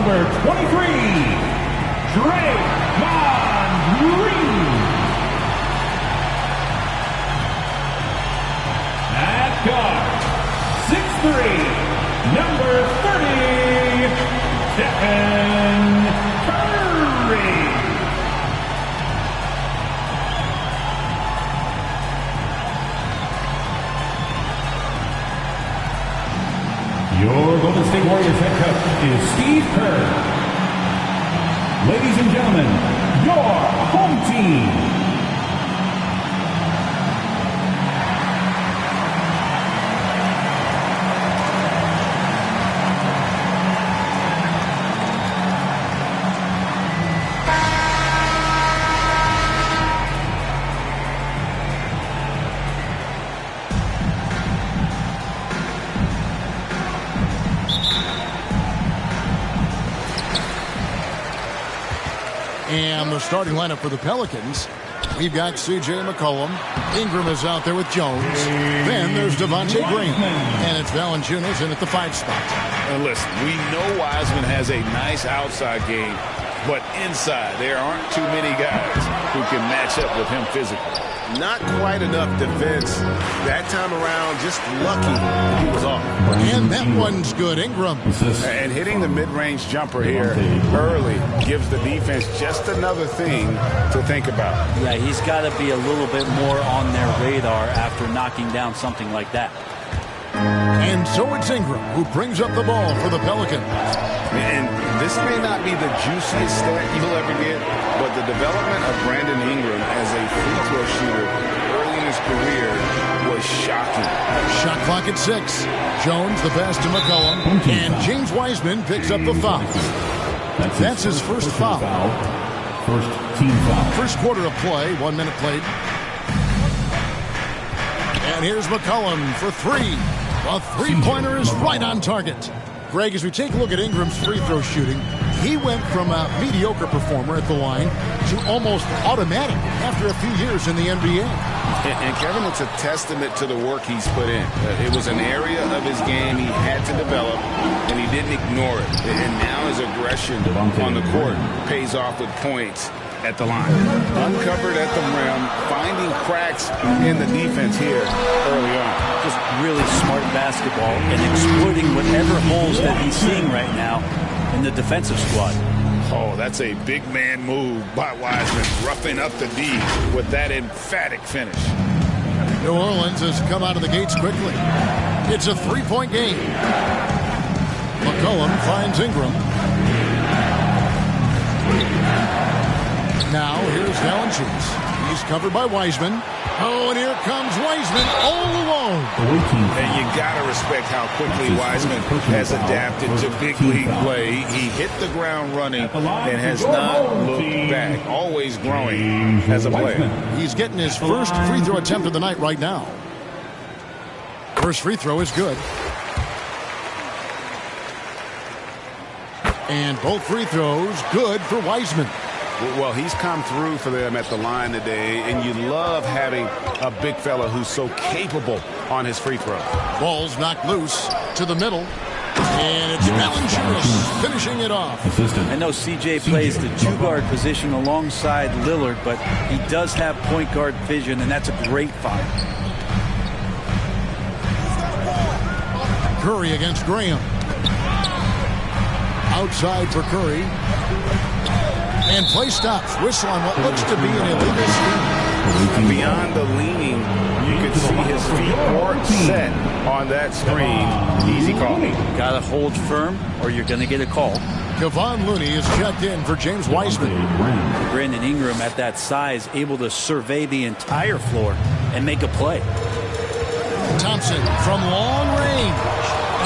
number 23, Draymond Green. At guard, 6'3", number 30, Stephen Curry. Your Golden State Warriors head coach is Steve Kerr. Ladies and gentlemen, your home team. And the starting lineup for the Pelicans, we've got C.J. McCollum. Ingram is out there with Jones. Then there's Devontae Graham. And it's Valanciunas in at the 5 spot. And listen, we know Wiseman has a nice outside game, but inside there aren't too many guys who can match up with him physically. Not quite enough defense that time around. Just lucky he was off. And that one's good. Ingram. And hitting the mid-range jumper here early gives the defense just another thing to think about. Yeah, he's got to be a little bit more on their radar after knocking down something like that. And so it's Ingram who brings up the ball for the Pelicans. And this may not be the juiciest stat you'll ever get, but the development of Brandon Ingram as a free throw shooter early in his career was shocking. Shot clock at 6. Jones the pass to McCollum. And James Wiseman picks up the foul. That's his first foul. First team foul. First quarter of play. 1 minute played. And here's McCollum for 3. A three-pointer is right on target. Greg, as we take a look at Ingram's free throw shooting, he went from a mediocre performer at the line to almost automatic after a few years in the NBA. And Kevin, it's a testament to the work he's put in. It was an area of his game he had to develop, and he didn't ignore it. And now his aggression on the court pays off with points at the line. Uncovered at the rim, finding cracks in the defense here early on. Just really smart basketball and exploiting whatever holes that he's seeing right now in the defensive squad. Oh, that's a big man move by Wiseman, roughing up the D with that emphatic finish. New Orleans has come out of the gates quickly. It's a 3-point game. McCollum finds Ingram. Now here's Valanciunas. He's covered by Wiseman. Oh, and here comes Wiseman all alone. And you got to respect how quickly Wiseman has adapted to big league play. He hit the ground running and has not looked back. Always growing as a player. He's getting his first free throw attempt of the night right now. First free throw is good. And both free throws good for Wiseman. Well, he's come through for them at the line today, and you love having a big fella who's so capable on his free throw. Ball's knocked loose to the middle, and it's Valanciunas finishing it off. I know CJ plays the 2-guard position alongside Lillard, but he does have point guard vision, and that's a great find. Curry against Graham. Outside for Curry. And play stops. Whistle on what looks to be an illegal screen. Beyond the leaning, you can see his feet weren't set on that screen. Easy call. Got to hold firm or you're going to get a call. Kevon Looney is checked in for James Wiseman. Brandon Ingram at that size able to survey the entire floor and make a play. Thompson from long range.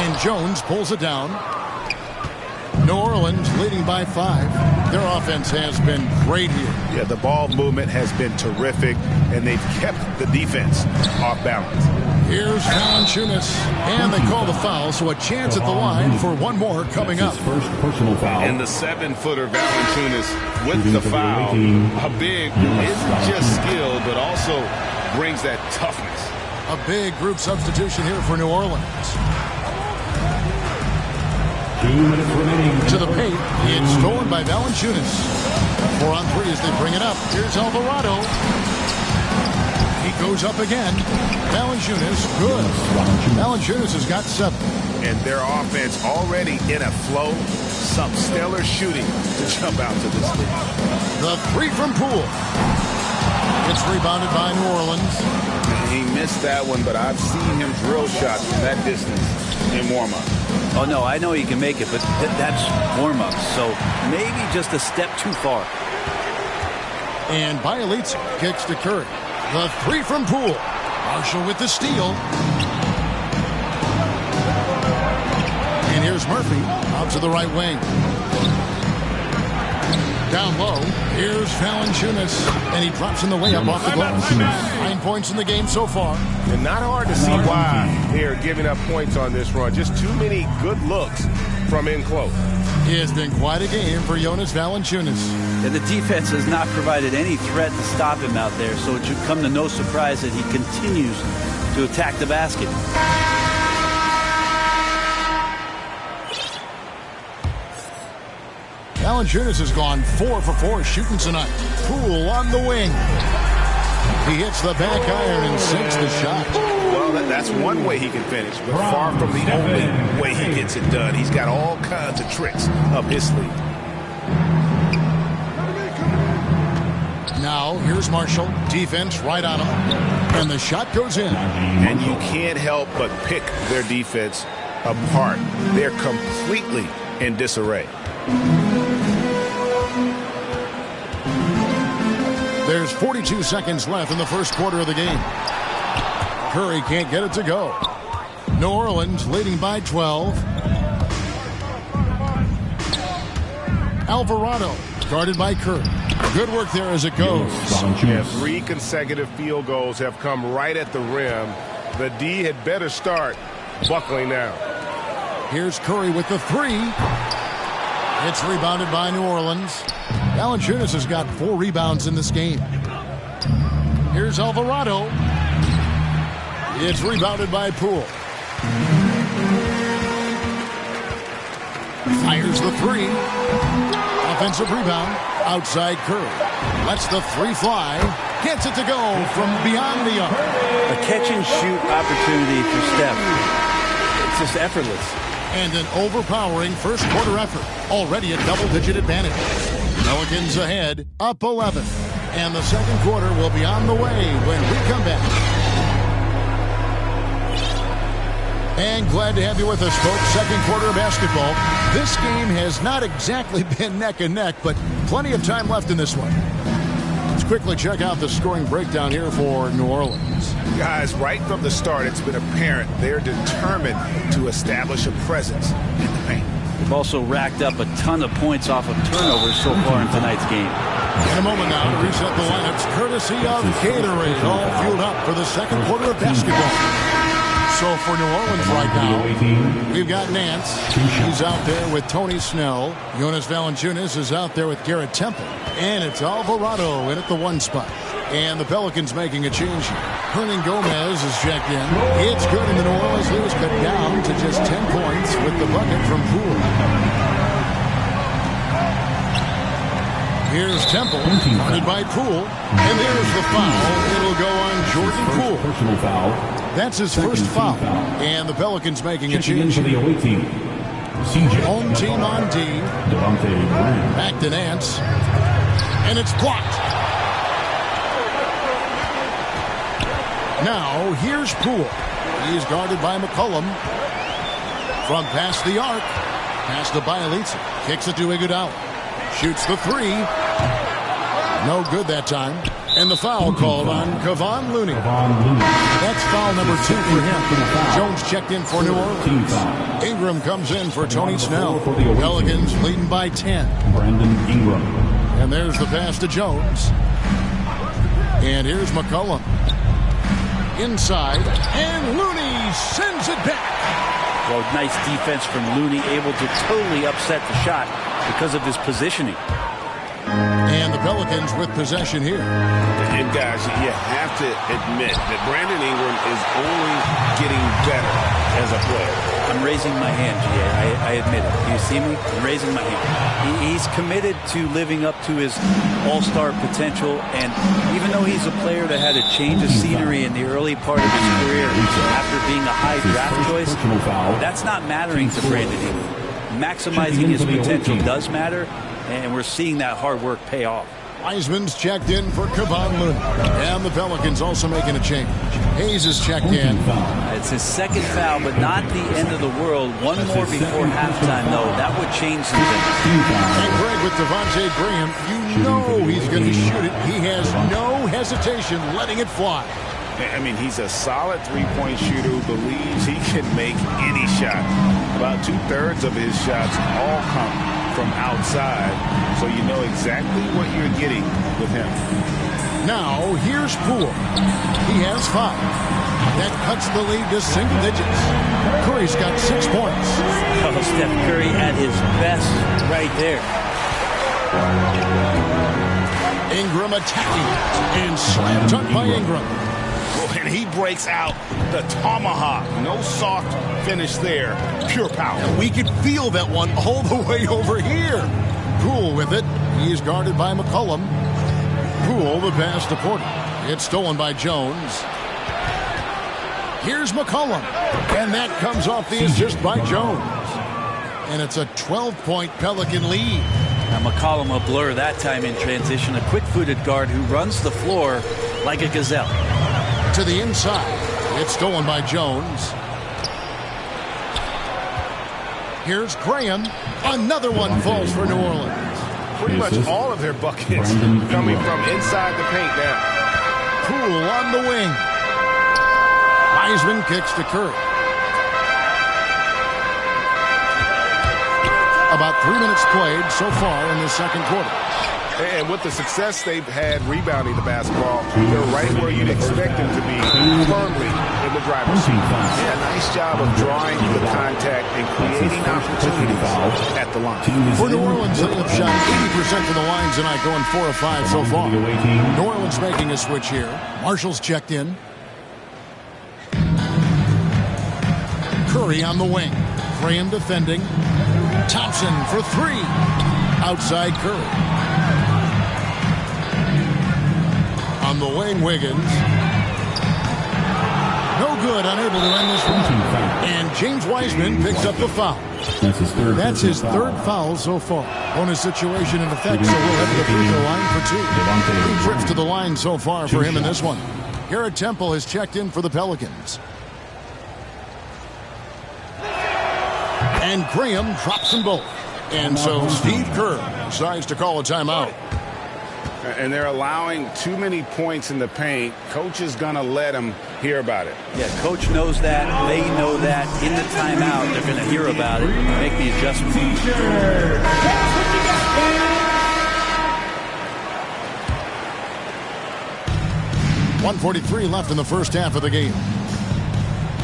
And Jones pulls it down. New Orleans leading by 5. Their offense has been great here. Yeah, the ball movement has been terrific, and they've kept the defense off balance. Here's Valanciunas, and they call the foul, so a chance at the line for one more coming up. First personal foul. And the 7-footer Valanciunas with the foul. A big isn't just skill, but also brings that toughness. A big group substitution here for New Orleans. 2 minutes remaining. To the paint. It's stolen by Valanciunas. 4 on 3 as they bring it up. Here's Alvarado. He goes up again. Valanciunas, good. Valanciunas has got 7. And their offense already in a flow. Some stellar shooting to jump out to this lead. The 3 from Poole. It's rebounded by New Orleans. He missed that one, but I've seen him drill shots from that distance in warm-up. Oh, no, I know he can make it, but that's warm-up. So maybe just a step too far. And Bielitsa kicks to Curry. The 3 from Poole. Marshall with the steal. And here's Murphy out to the right wing. Down low, here's Valanciunas, and he drops in the way up off the glass. 9 points in the game so far. And not hard to see why they're giving up points on this run. Just too many good looks from in close. It's been quite a game for Jonas Valanciunas. And the defense has not provided any threat to stop him out there, so it should come to no surprise that he continues to attack the basket. Valanciunas has gone 4 for 4 shooting tonight. Poole on the wing. He hits the back iron and sinks the shot. Well, that's one way he can finish, but far from the only way he gets it done. He's got all kinds of tricks up his sleeve. Now, here's Marshall. Defense right on him. And the shot goes in. And you can't help but pick their defense apart. They're completely in disarray. There's 42 seconds left in the first quarter of the game. Curry can't get it to go. New Orleans leading by 12. Alvarado guarded by Curry. Good work there as it goes. Yeah, 3 consecutive field goals have come right at the rim. The D had better start buckling now. Here's Curry with the 3. It's rebounded by New Orleans. Valanciunas has got 4 rebounds in this game. Here's Alvarado. It's rebounded by Poole. Fires the 3. Offensive rebound. Outside Curry. Lets the 3 fly. Gets it to go from beyond the arc. A catch-and-shoot opportunity for Steph. It's just effortless. And an overpowering first quarter effort. Already a double-digit advantage. Pelicans ahead, up 11. And the second quarter will be on the way when we come back. And glad to have you with us, folks. Second quarter of basketball. This game has not exactly been neck and neck, but plenty of time left in this one. Let's quickly check out the scoring breakdown here for New Orleans. Guys, right from the start, it's been apparent they're determined to establish a presence in the paint. They've also racked up a ton of points off of turnovers so far in tonight's game. In a moment now to reset the lineups, courtesy of Gatorade, all fueled up for the second quarter of basketball. So for New Orleans right now, we've got Nance. He's out there with Tony Snell. Jonas Valanciunas is out there with Garrett Temple. And it's Alvarado in at the 1 spot. And the Pelicans making a change here. Hernan Gomez is checked in. It's good, and the New Orleans lead is cut down to just 10 points with the bucket from Poole. Here's Temple, guarded by Poole. And there's the foul. It'll go on Jordan Poole. Personal foul. That's his first foul. And the Pelicans making a change. For the away team. CJ. Home team on D. Back to Nance. And it's blocked. Now, here's Poole. He's guarded by McCollum. From past the arc. Pass to Bielitsa. Kicks it to Iguodala. Shoots the 3. No good that time. And the foul called on Kevon Looney. That's foul number 2 for him. Jones checked in for New Orleans. Ingram comes in for Tony Snell. Pelicans leading by 10. Brandon Ingram. And there's the pass to Jones. And here's McCollum. Inside. And Looney sends it back. Well, nice defense from Looney, able to totally upset the shot because of his positioning. And the Pelicans with possession here. And guys, you have to admit that Brandon Ingram is only getting better as a player. I'm raising my hand, GA. I admit it. You see me? I'm raising my hand. He's committed to living up to his all-star potential, and even though he's a player that had a change of scenery in the early part of his career after being a high draft choice, that's not mattering to Brandon Ingram. Maximizing his potential does matter, and we're seeing that hard work pay off. Wiseman's checked in for Kevon Looney. And the Pelicans also making a change. Hayes is checked in. It's his second foul, but not the end of the world. One more before halftime, though. That would change some things. And Greg with Devontae Graham, you know he's going to shoot it. He has no hesitation letting it fly. I mean, he's a solid three-point shooter who believes he can make any shot. About two-thirds of his shots all come from outside, so you know exactly what you're getting with him. Now, here's Poole. He has 5. That cuts the lead to single digits. Curry's got 6 points. Oh, Steph Curry at his best right there. Ingram attacking. And slam dunk by Ingram. And he breaks out the tomahawk. No soft finish there. Pure power. And we could feel that one all the way over here. Poole with it. He's guarded by McCollum. Poole the pass to Porter. It's stolen by Jones. Here's McCollum. And that comes off the assist by Jones. And it's a 12-point Pelican lead. Now McCollum a blur that time in transition. A quick-footed guard who runs the floor like a gazelle. To the inside. It's stolen by Jones. Here's Graham. Another one falls for New Orleans. Pretty much all of their buckets coming from inside the paint now. Poole on the wing. Wiseman kicks to Curry. About 3 minutes played so far in the second quarter. And with the success they've had rebounding the basketball, they're right where you'd expect them to be, firmly in the driver's seat. Yeah, nice job of drawing the contact and creating opportunities at the line. For New Orleans, they have shot 80% from the line tonight, going 4 of 5 so far. New Orleans making a switch here. Marshall's checked in. Curry on the wing. Graham defending. Thompson for 3. Outside Curry. On the wing, Wiggins. No good, unable to end this one. And James Wiseman picks up the foul. That's his third foul so far. Bonus situation in effect, so we'll head to the free throw line for 2. 3 trips to the line so far for him in this one. Garrett Temple has checked in for the Pelicans. And Graham drops them both. And so Steve Kerr decides to call a timeout. And they're allowing too many points in the paint. Coach is going to let them hear about it. Yeah, coach knows that. They know that. In the timeout, they're going to hear about it and make the adjustment. 1:43 left in the first half of the game.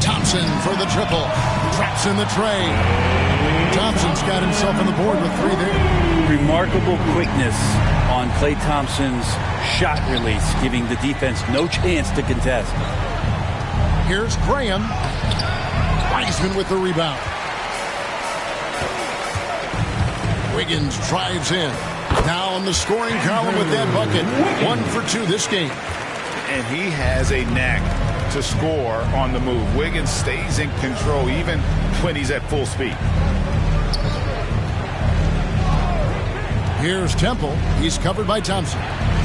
Thompson for the triple. Traps in the tray. Thompson's got himself on the board with 3 there. Remarkable quickness on Klay Thompson's shot release, giving the defense no chance to contest. Here's Graham. Wiseman with the rebound. Wiggins drives in. Now on the scoring column with that bucket. 1 for 2 this game. And he has a knack to score on the move. Wiggins stays in control even when he's at full speed. Here's Temple. He's covered by Thompson.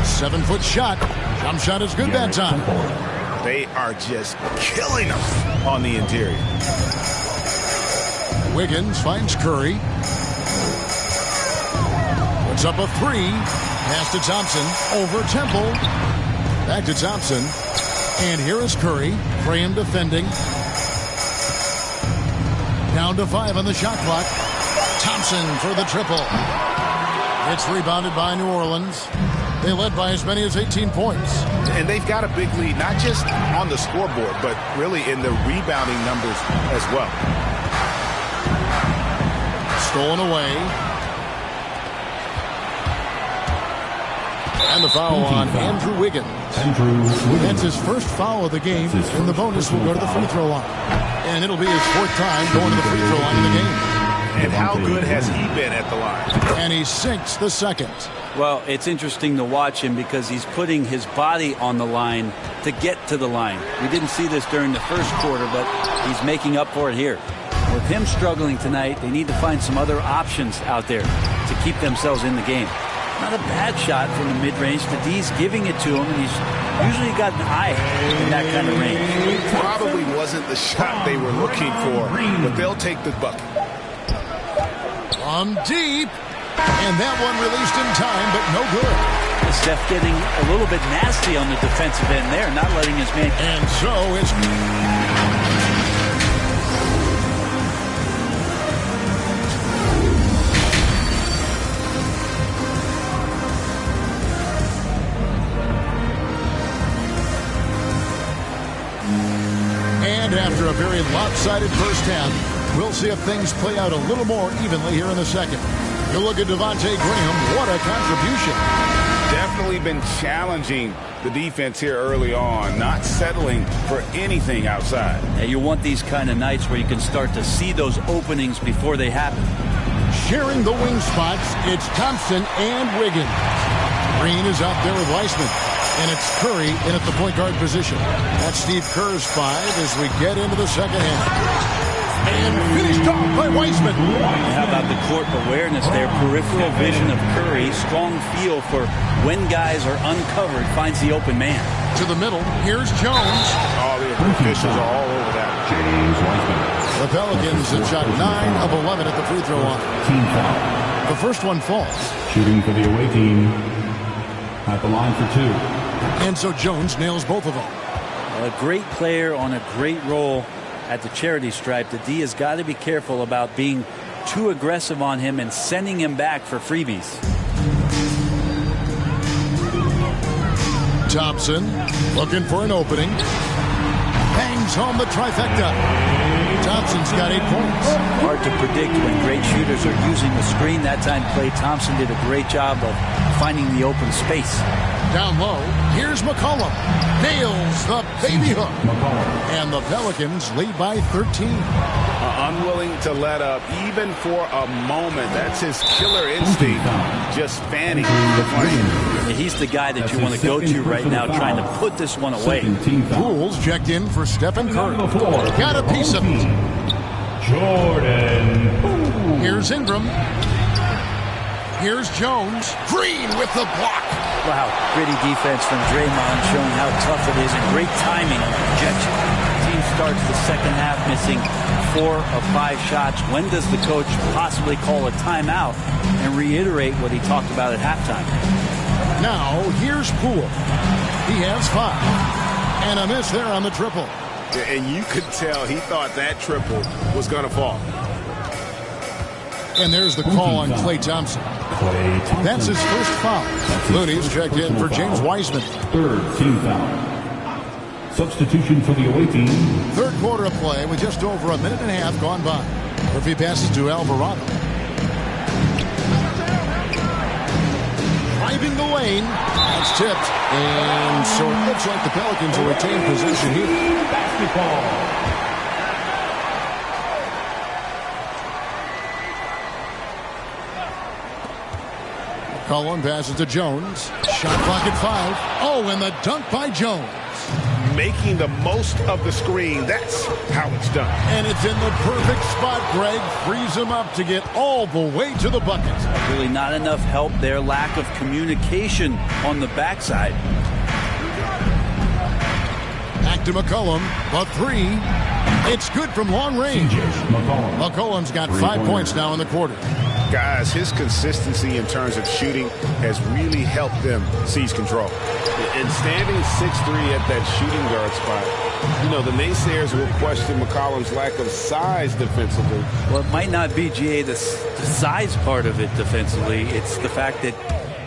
7-foot shot. Jump shot is good that time. They are just killing him on the interior. Wiggins finds Curry. Puts up a 3. Pass to Thompson. Over Temple. Back to Thompson. And here is Curry. Graham defending. Down to 5 on the shot clock. Thompson for the triple. It's rebounded by New Orleans. They led by as many as 18 points. And they've got a big lead, not just on the scoreboard, but really in the rebounding numbers as well. Stolen away. And the foul on Andrew Wiggins. That's his first foul of the game, and the bonus will go to the free throw line. And it'll be his fourth time going to the free throw line in the game. And how good has he been at the line? And he sinks the second. Well, it's interesting to watch him because he's putting his body on the line to get to the line. We didn't see this during the first quarter, but he's making up for it here. With him struggling tonight, they need to find some other options out there to keep themselves in the game. Not a bad shot from the mid-range, but D's giving it to him, and he's usually got an eye in that kind of range. It probably wasn't the shot they were looking for, but they'll take the bucket. From deep, and that one released in time, but no good. Steph getting a little bit nasty on the defensive end there, not letting his man. And so it's... And after a very lopsided first half, we'll see if things play out a little more evenly here in the second. You look at Devontae Graham, what a contribution. Definitely been challenging the defense here early on, not settling for anything outside. Yeah, you want these kind of nights where you can start to see those openings before they happen. Sharing the wing spots, it's Thompson and Wiggins. Green is out there with Weissman. And it's Curry in at the point guard position. That's Steve Kerr's 5 as we get into the second half. And finished off by Weissman. How about the court awareness there? Peripheral vision of Curry. Strong feel for when guys are uncovered. Finds the open man. To the middle. Here's Jones. All the officials are all over that. James Wiseman. The Pelicans have shot 9 of 11 at the free throw line. Team foul. The first one falls. Shooting for the away team at the line for 2. And so Jones nails both of them. A great player on a great role at the charity stripe. The D has got to be careful about being too aggressive on him and sending him back for freebies. Thompson looking for an opening. Bangs home the trifecta. Thompson's got 8 points. Hard to predict when great shooters are using the screen. That time Klay Thompson did a great job of finding the open space. Down low, here's McCollum. Nails the baby hook. And the Pelicans lead by 13. Unwilling to let up even for a moment. That's his killer instinct. Just fanning the flame. He's the guy that you want to go to right now, trying to put this one away. Pools checked in for Stephen Curry. Got a piece of it. Jordan. Here's Ingram. Here's Jones. Green with the block. Wow, gritty defense from Draymond, showing how tough it is, and great timing on projection. The team starts the second half missing 4 of 5 shots. When does the coach possibly call a timeout and reiterate what he talked about at halftime? Now, here's Poole. He has 5. And a miss there on the triple. And you could tell he thought that triple was going to fall. And there's the call on Klay Thompson. That's his first foul. Looney's checked in for James Wiseman. Third team foul. Substitution for the away team. Third quarter of play with just over a minute and a half gone by. Murphy passes to Alvarado. Driving the lane. That's tipped. And so it looks like the Pelicans will retain possession here. Basketball. Cullen passes to Jones. Shot clock at 5. Oh, and the dunk by Jones. Making the most of the screen. That's how it's done. And it's in the perfect spot. Greg frees him up to get all the way to the bucket. Really not enough help there. Lack of communication on the backside. Back to McCollum. The 3. It's good from long range. McCollum's got 5 points now in the quarter. Guys, his consistency in terms of shooting has really helped them seize control. And standing 6'3" at that shooting guard spot, you know, the naysayers will question McCollum's lack of size defensively. Well, it might not be, GA, the size part of it defensively. It's the fact that,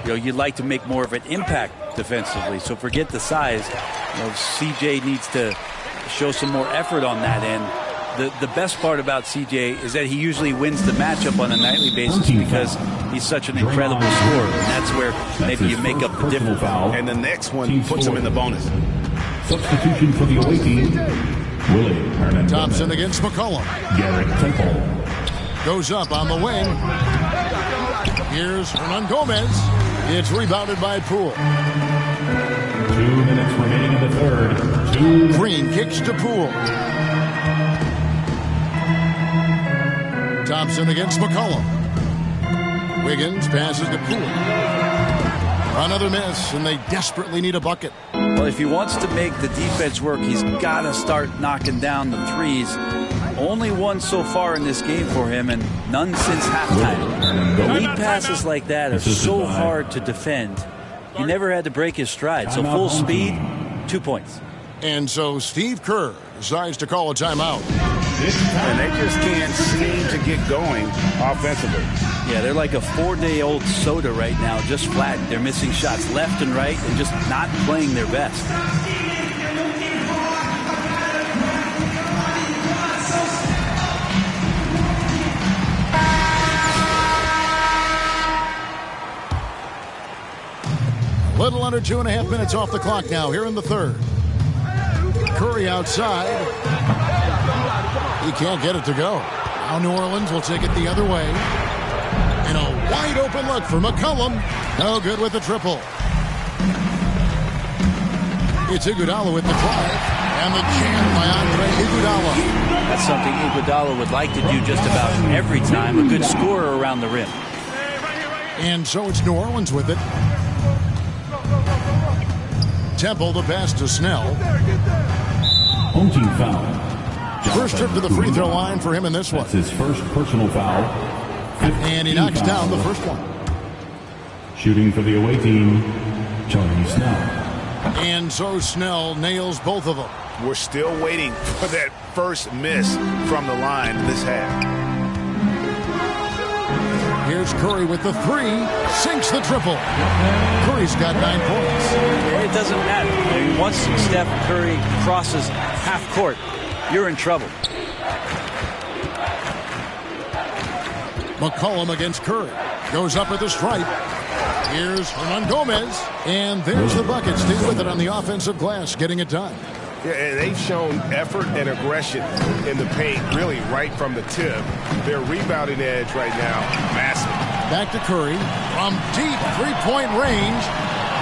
you know, you'd like to make more of an impact defensively. So forget the size. You know, CJ needs to show some more effort on that end. The best part about CJ is that he usually wins the matchup on a nightly basis because he's such an incredible scorer. And that's where maybe you make up the difference. And the next one puts him in the bonus. Substitution for the away team. Willie Hernandez. Thompson against McCollum. Garrett Temple. Goes up on the wing. Here's Hernan Gomez. It's rebounded by Poole. 2 minutes remaining in the third. Green kicks to Poole. Thompson against McCollum. Wiggins passes to Poole. Another miss, and they desperately need a bucket. Well, if he wants to make the defense work, he's got to start knocking down the threes. Only one so far in this game for him, and none since halftime. Lead passes like that are so hard to defend. He never had to break his stride, so full speed, 2 points. And so Steve Kerr decides to call a timeout. And they just can't seem to get going offensively. Yeah, they're like a 4-day-old soda right now, just flat. They're missing shots left and right and just not playing their best. A little under 2.5 minutes off the clock now here in the third. Curry outside. He can't get it to go. Now New Orleans will take it the other way. And a wide open look for McCollum. No good with the triple. It's Iguodala with the drive. And the jam by Andre Iguodala. That's something Iguodala would like to do just about every time. A good scorer around the rim. And so it's New Orleans with it. Temple the pass to Snell. Home team foul. First trip to the free throw line for him in this one. That's his first personal foul. And he knocks down the first one. Shooting for the away team, Tony Snell. And so Snell nails both of them. We're still waiting for that first miss from the line this half. Here's Curry with the three. Sinks the triple. Curry's got 9 points. It doesn't matter. I mean, once Steph Curry crosses half court, you're in trouble. McCollum against Curry. Goes up at the stripe. Here's Hernan Gomez. And there's the bucket. Stay with it on the offensive glass, getting it done. Yeah, they've shown effort and aggression in the paint, really right from the tip. Their rebounding edge right now, massive. Back to Curry. From deep three-point range.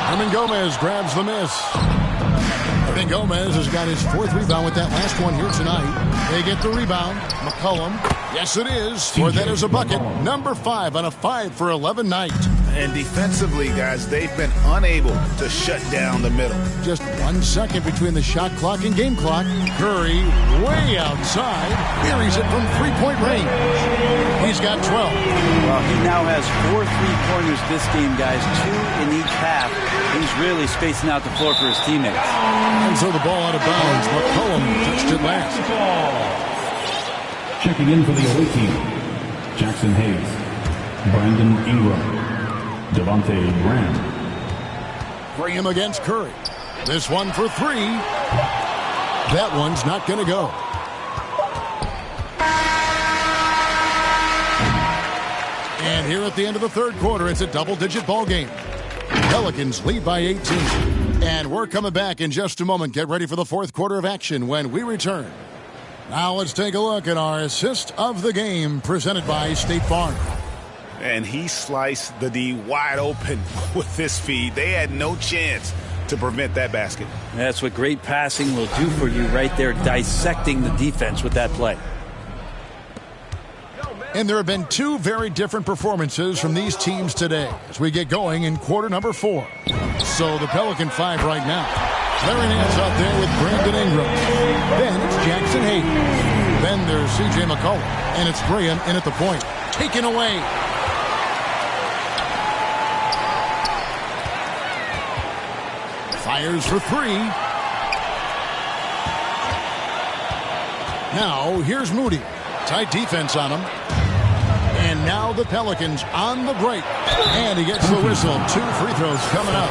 Hernan Gomez grabs the miss. Hernan Gomez has got his 4th rebound with that last one here tonight. They get the rebound. McCollum. Yes, it is. For that is a bucket. Number 5 on a 5 for 11 night. And defensively, guys, they've been unable to shut down the middle. Just 1 second between the shot clock and game clock. Curry way outside. Buries it from three-point range. He's got 12. Well, he now has 4 3-pointers this game, guys. 2 in each half. He's really spacing out the floor for his teammates. And so the ball out of bounds. McCollum touched it last. Checking in for the away team, Jackson Hayes, Brandon Ingram, Devontae Graham. Graham against Curry. This one for 3. That one's not going to go. And here at the end of the third quarter, it's a double-digit ball game. Pelicans lead by 18. And we're coming back in just a moment. Get ready for the fourth quarter of action when we return. Now let's take a look at our assist of the game presented by State Farm. And he sliced the D wide open with this feed. They had no chance to prevent that basket. That's what great passing will do for you right there, dissecting the defense with that play. And there have been 2 very different performances from these teams today as we get going in quarter number 4. So the Pelican 5 right now. Clearing hands out there with Brandon Ingram. Then it's Jackson Hayes. Then there's C.J. McCollum. And it's Graham in at the point. Taken away. Fires for 3. Now here's Moody. Tight defense on him. And now the Pelicans on the break. And he gets the whistle. 2 free throws coming up.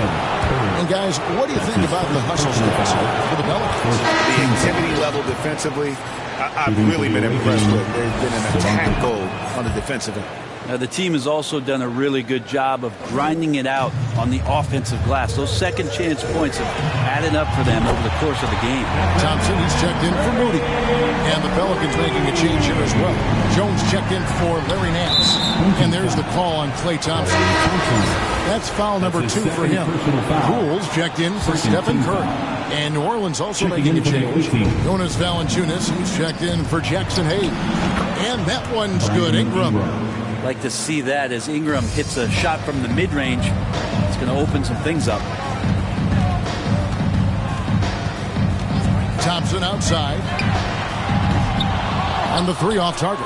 And guys, what do you think about the hustle stats for the Pelicans? The activity level defensively, I've really been impressed with. There's been an attack goal on the defensive end. Now, the team has also done a really good job of grinding it out on the offensive glass. Those second chance points have added up for them over the course of the game. Thompson, he's checked in for Moody. And the Pelicans making a change here as well. Jones checked in for Larry Nance. And there's the call on Klay Thompson. That's foul number 2 for him. Pools checked in for Stephen Curry. And New Orleans also making a change. Jonas Valanciunas, he's checked in for Jackson Hayes. And that one's good. Ingram. Like to see that as Ingram hits a shot from the mid-range. It's going to open some things up. Thompson outside. And the 3 off target.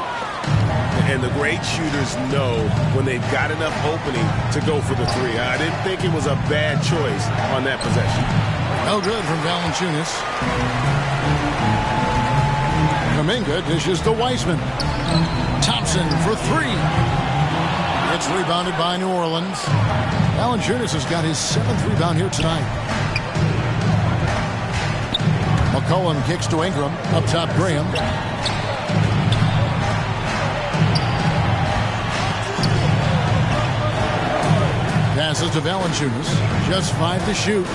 And the great shooters know when they've got enough opening to go for the 3. I didn't think it was a bad choice on that possession. No good from Valanciunas. Kuminga dishes to Wiseman. Thompson for 3. It's rebounded by New Orleans. Valanciunas has got his 7th rebound here tonight. McCollum kicks to Ingram. Up top, Graham. Passes to Valanciunas. Just 5 to shoot.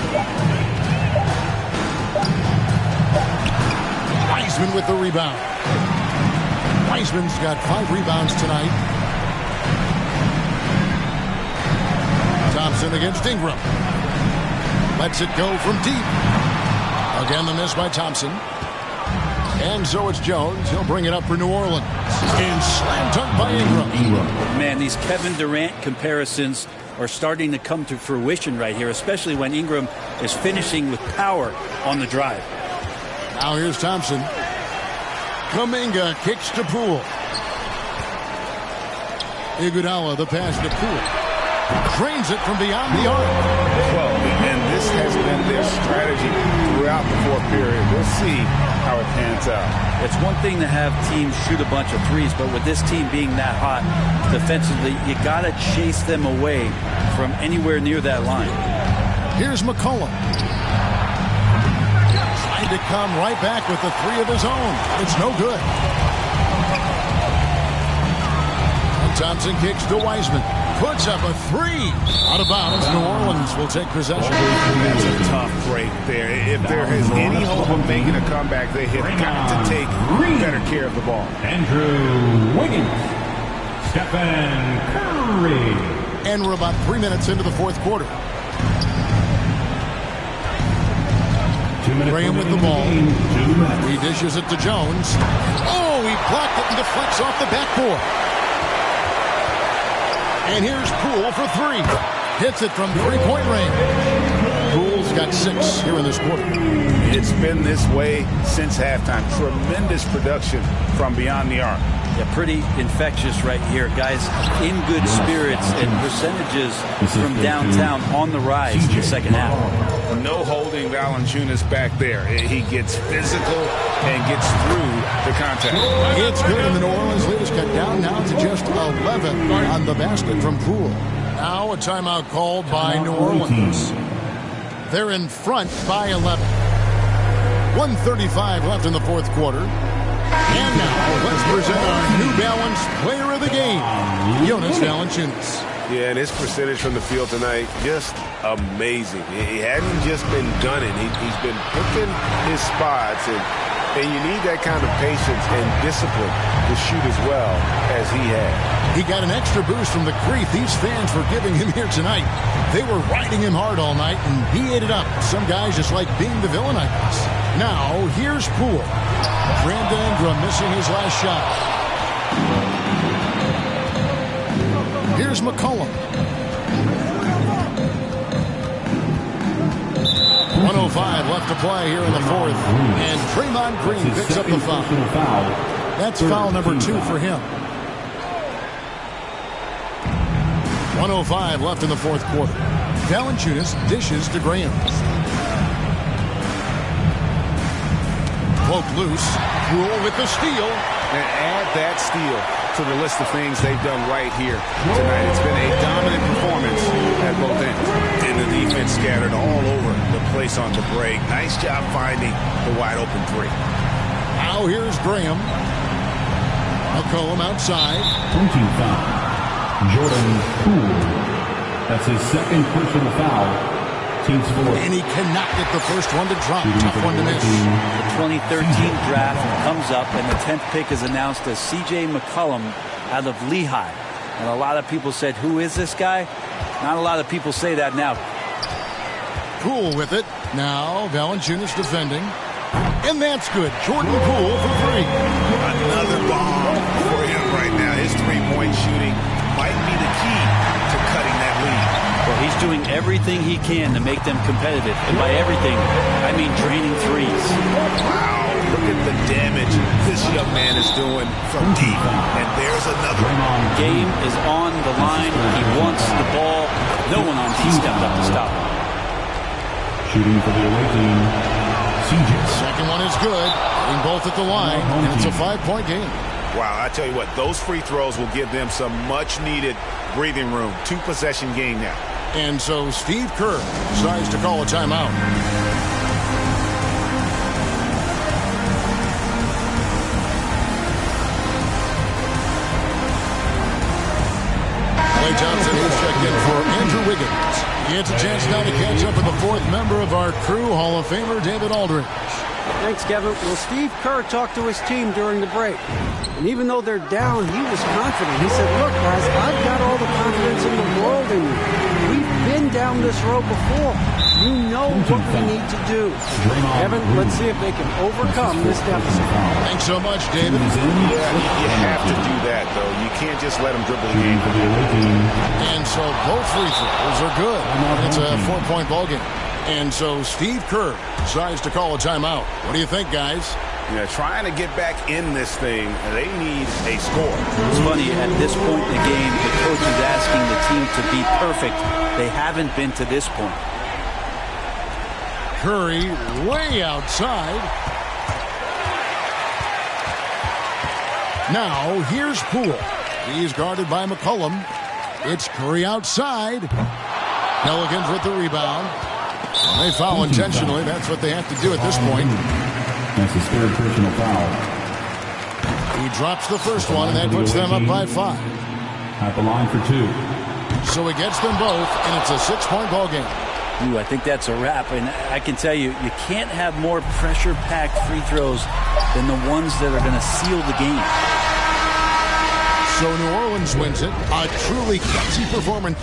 Wiseman with the rebound. Wiseman's got 5 rebounds tonight. Thompson against Ingram. Lets it go from deep. Again, the miss by Thompson. And so it's Jones. He'll bring it up for New Orleans. And slam dunk by Ingram. Man, these Kevin Durant comparisons are starting to come to fruition right here, especially when Ingram is finishing with power on the drive. Now here's Thompson. Kuminga kicks to Poole. Iguodala, the pass to Poole. Cranes it from beyond the arc. Well, and this has been their strategy throughout the 4th period. We'll see how it pans out. It's one thing to have teams shoot a bunch of 3s, but with this team being that hot defensively, you got to chase them away from anywhere near that line. Here's McCollum. To come right back with the 3 of his own. It's no good. And Thompson kicks to Wiseman. Puts up a 3. Out of bounds. New Orleans will take possession. That's a tough break there. If there is any hope of making a comeback, they have got to take better care of the ball. Andrew Wiggins. Stephen Curry. And we're about 3 minutes into the 4th quarter. Graham with the ball. He dishes it to Jones. Oh, he blocked it and deflects off the backboard. And here's Poole for 3. Hits it from 3-point range. Poole's got 6 here in this quarter. It's been this way since halftime. Tremendous production from beyond the arc. Yeah, pretty infectious right here. Guys in good spirits and percentages from downtown on the rise in the second half. No holding Valanciunas back there. He gets physical and gets through the contact. It's good, and the New Orleans lead is cut down now to just 11 on the basket from Poole. Now a timeout called by New Orleans. They're in front by 11. 1:35 left in the 4th quarter. And now let's present our New Balance Player of the Game, Jonas Valanciunas. Yeah, and his percentage from the field tonight, just amazing. He hadn't just been gunning. He's been picking his spots, and you need that kind of patience and discipline to shoot as well as he had. He got an extra boost from the grief these fans were giving him here tonight. They were riding him hard all night, and he ate it up. Some guys just like being the villain, I guess. Now, here's Poole. Brandon Ingram missing his last shot. Here's McCollum. 1:05 left to play here in the 4th. And Draymond Green picks up the foul. That's foul number 2 for him. 1:05 left in the 4th quarter. Valanciunas dishes to Graham. Cloak loose. Rule with the steal. And add that steal to the list of things they've done right here tonight. It's been a dominant performance at both ends. And the defense scattered all over the place on the break. Nice job finding the wide open three. Now here's Graham. McCollum outside. 14th foul. Jordan Poole. That's his second personal foul. Team's fourth. And he cannot get the first one to drop. Tough one to miss. The 2013 draft comes up, and the 10th pick is announced as C.J. McCollum out of Lehigh. And a lot of people said, who is this guy? Not a lot of people say that now. Poole with it. Now Valanciunas defending. And that's good. Jordan Poole for three. Another bomb for him right now. His three-point shooting might be the key to cutting that lead. Well, he's doing everything he can to make them competitive. And by everything, I mean draining threes. Wow, look at the damage this young man is doing from deep. And there's another. Game is on the line. He wants the ball. No one on D stepped up to stop him. Shooting for the away team. CJ. Second one is good. In both at the line. And it's a 5-point game. Wow, I tell you what, those free throws will give them some much-needed breathing room. 2-possession game now. And so Steve Kerr decides to call a timeout. Clay Thompson is checked in for Andrew Wiggins. He gets a chance now to catch up with the fourth member of our crew, Hall of Famer David Aldridge. Thanks, Kevin. Well, Steve Kerr talked to his team during the break. And even though they're down, he was confident. He said, look, guys, I've got all the confidence in the world in you. We've been down this road before. You know what we need to do. Kevin, let's see if they can overcome this deficit. Thanks so much, David. Yeah, you have to do that, though. You can't just let them dribble the game. And so both free throws are good. It's a 4-point ball game. And so Steve Kerr decides to call a timeout. What do you think, guys? Yeah, trying to get back in this thing, they need a score. It's funny, at this point in the game, the coach is asking the team to be perfect. They haven't been to this point. Curry way outside. Now here's Poole. He's guarded by McCollum. It's Curry outside. Pelicans with the rebound. They foul intentionally. That's what they have to do at this point. That's his third personal foul. He drops the first one, and that puts them up by 5. At the line for 2. So he gets them both, and it's a 6-point ball game. Ooh, I think that's a wrap. And I can tell you, you can't have more pressure-packed free throws than the ones that are going to seal the game. So New Orleans wins it. A truly gutsy performance.